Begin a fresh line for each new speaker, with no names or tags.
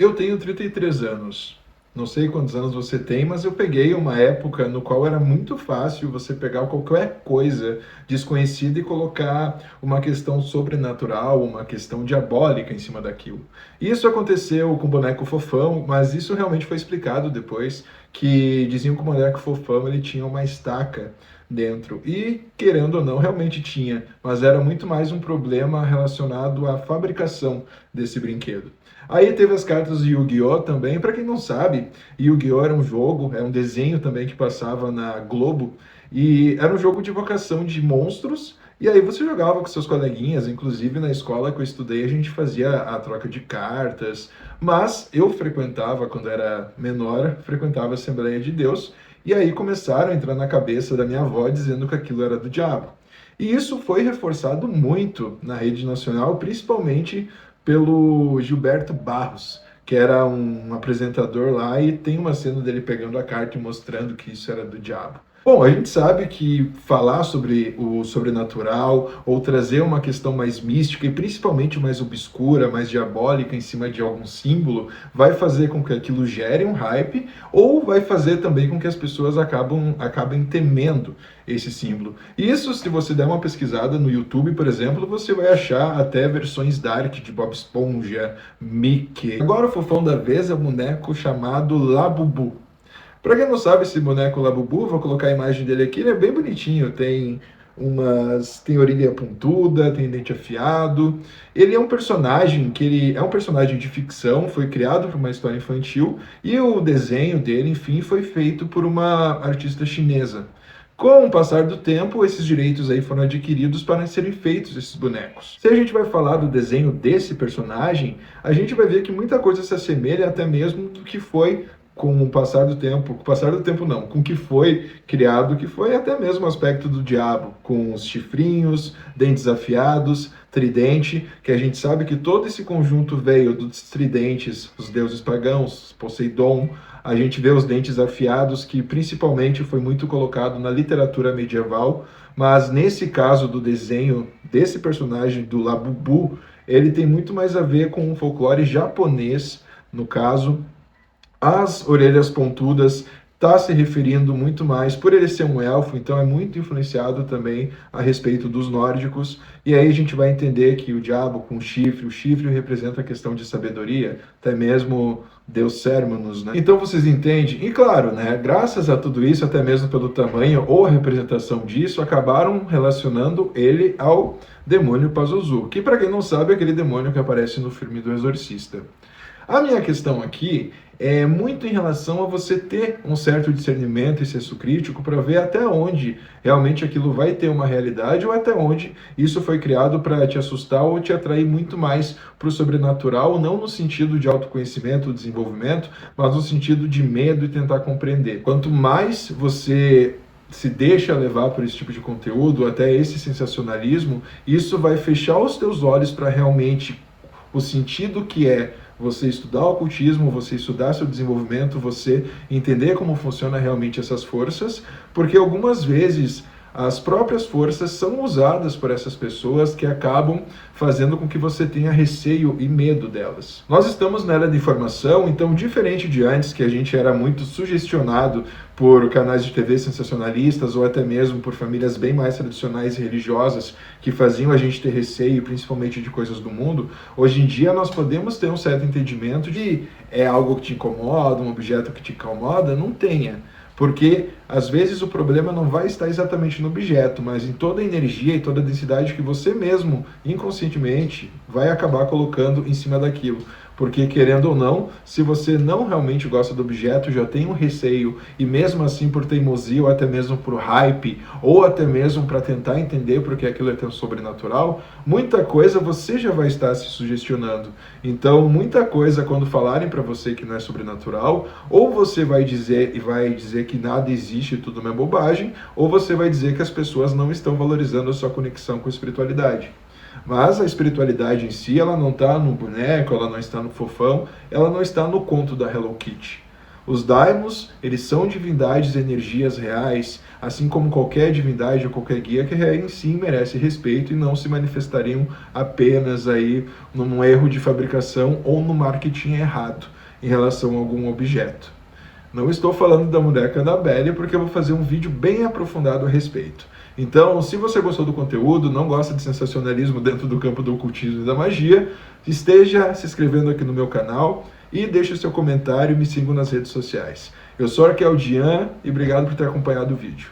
Eu tenho 33 anos. Não sei quantos anos você tem, mas eu peguei uma época no qual era muito fácil você pegar qualquer coisa desconhecida e colocar uma questão sobrenatural, uma questão diabólica em cima daquilo. Isso aconteceu com o boneco Fofão, mas isso realmente foi explicado depois, que diziam que o boneco Fofão ele tinha uma estaca dentro. E, querendo ou não, realmente tinha, mas era muito mais um problema relacionado à fabricação desse brinquedo. Aí teve as cartas de Yu-Gi-Oh! Também. Para quem não sabe, Yu-Gi-Oh! Era um jogo, é um desenho também que passava na Globo, e era um jogo de invocação de monstros, e aí você jogava com seus coleguinhas, inclusive na escola que eu estudei a gente fazia a troca de cartas, mas eu frequentava, quando era menor, frequentava a Assembleia de Deus, e aí começaram a entrar na cabeça da minha avó dizendo que aquilo era do diabo. E isso foi reforçado muito na rede nacional, principalmente pelo Gilberto Barros, que era um apresentador lá, e tem uma cena dele pegando a carta e mostrando que isso era do diabo. Bom, a gente sabe que falar sobre o sobrenatural ou trazer uma questão mais mística e principalmente mais obscura, mais diabólica em cima de algum símbolo, vai fazer com que aquilo gere um hype ou vai fazer também com que as pessoas acabem temendo esse símbolo. Isso, se você der uma pesquisada no YouTube, por exemplo, você vai achar até versões dark de Bob Esponja, Mickey. Agora o fofão da vez é um boneco chamado Labubu. Para quem não sabe, esse boneco Labubu, vou colocar a imagem dele aqui, ele é bem bonitinho, tem orelha pontuda, tem dente afiado. Ele é um personagem ele é um personagem de ficção, foi criado para uma história infantil e o desenho dele, enfim, foi feito por uma artista chinesa. Com o passar do tempo, esses direitos aí foram adquiridos para serem feitos esses bonecos. Se a gente vai falar do desenho desse personagem, a gente vai ver que muita coisa se assemelha até mesmo do que foi com o passar do tempo, com o passar do tempo não, com o que foi criado, que foi até mesmo o aspecto do diabo, com os chifrinhos, dentes afiados, tridente, que a gente sabe que todo esse conjunto veio dos tridentes, os deuses pagãos, Poseidon. A gente vê os dentes afiados, que principalmente foi muito colocado na literatura medieval, mas nesse caso do desenho desse personagem do Labubu, ele tem muito mais a ver com o folclore japonês, no caso, as orelhas pontudas está se referindo muito mais, por ele ser um elfo, então é muito influenciado também a respeito dos nórdicos, e aí a gente vai entender que o diabo com o chifre representa a questão de sabedoria, até mesmo Deus Cerberus, né? Então vocês entendem, e claro, né, graças a tudo isso, até mesmo pelo tamanho ou a representação disso, acabaram relacionando ele ao demônio Pazuzu, que para quem não sabe é aquele demônio que aparece no filme do Exorcista. A minha questão aqui é muito em relação a você ter um certo discernimento e senso crítico para ver até onde realmente aquilo vai ter uma realidade ou até onde isso foi criado para te assustar ou te atrair muito mais para o sobrenatural, não no sentido de autoconhecimento, desenvolvimento, mas no sentido de medo e tentar compreender. Quanto mais você se deixa levar por esse tipo de conteúdo, até esse sensacionalismo, isso vai fechar os teus olhos para realmente o sentido que é você estudar o ocultismo, você estudar seu desenvolvimento, você entender como funciona realmente essas forças, porque algumas vezes as próprias forças são usadas por essas pessoas que acabam fazendo com que você tenha receio e medo delas. Nós estamos na era da informação, então diferente de antes, que a gente era muito sugestionado por canais de TV sensacionalistas ou até mesmo por famílias bem mais tradicionais e religiosas que faziam a gente ter receio, principalmente de coisas do mundo, hoje em dia nós podemos ter um certo entendimento de é algo que te incomoda, um objeto que te incomoda, não tenha. Porque às vezes o problema não vai estar exatamente no objeto, mas em toda a energia e toda a densidade que você mesmo, inconscientemente, vai acabar colocando em cima daquilo. Porque, querendo ou não, se você não realmente gosta do objeto, já tem um receio, e mesmo assim por teimosia, ou até mesmo por hype, ou até mesmo para tentar entender porque aquilo é tão sobrenatural, muita coisa você já vai estar se sugestionando. Então, muita coisa, quando falarem para você que não é sobrenatural, ou você vai dizer que nada existe e tudo é bobagem, ou você vai dizer que as pessoas não estão valorizando a sua conexão com a espiritualidade. Mas a espiritualidade em si, ela não está no boneco, ela não está no fofão, ela não está no conto da Hello Kitty. Os daimons, eles são divindades e energias reais, assim como qualquer divindade ou qualquer guia que em si merece respeito e não se manifestariam apenas aí num erro de fabricação ou no marketing errado em relação a algum objeto. Não estou falando da mulher Annabelle porque eu vou fazer um vídeo bem aprofundado a respeito. Então, se você gostou do conteúdo, não gosta de sensacionalismo dentro do campo do ocultismo e da magia, esteja se inscrevendo aqui no meu canal e deixe o seu comentário e me sigam nas redes sociais. Eu sou Arquel Dian e obrigado por ter acompanhado o vídeo.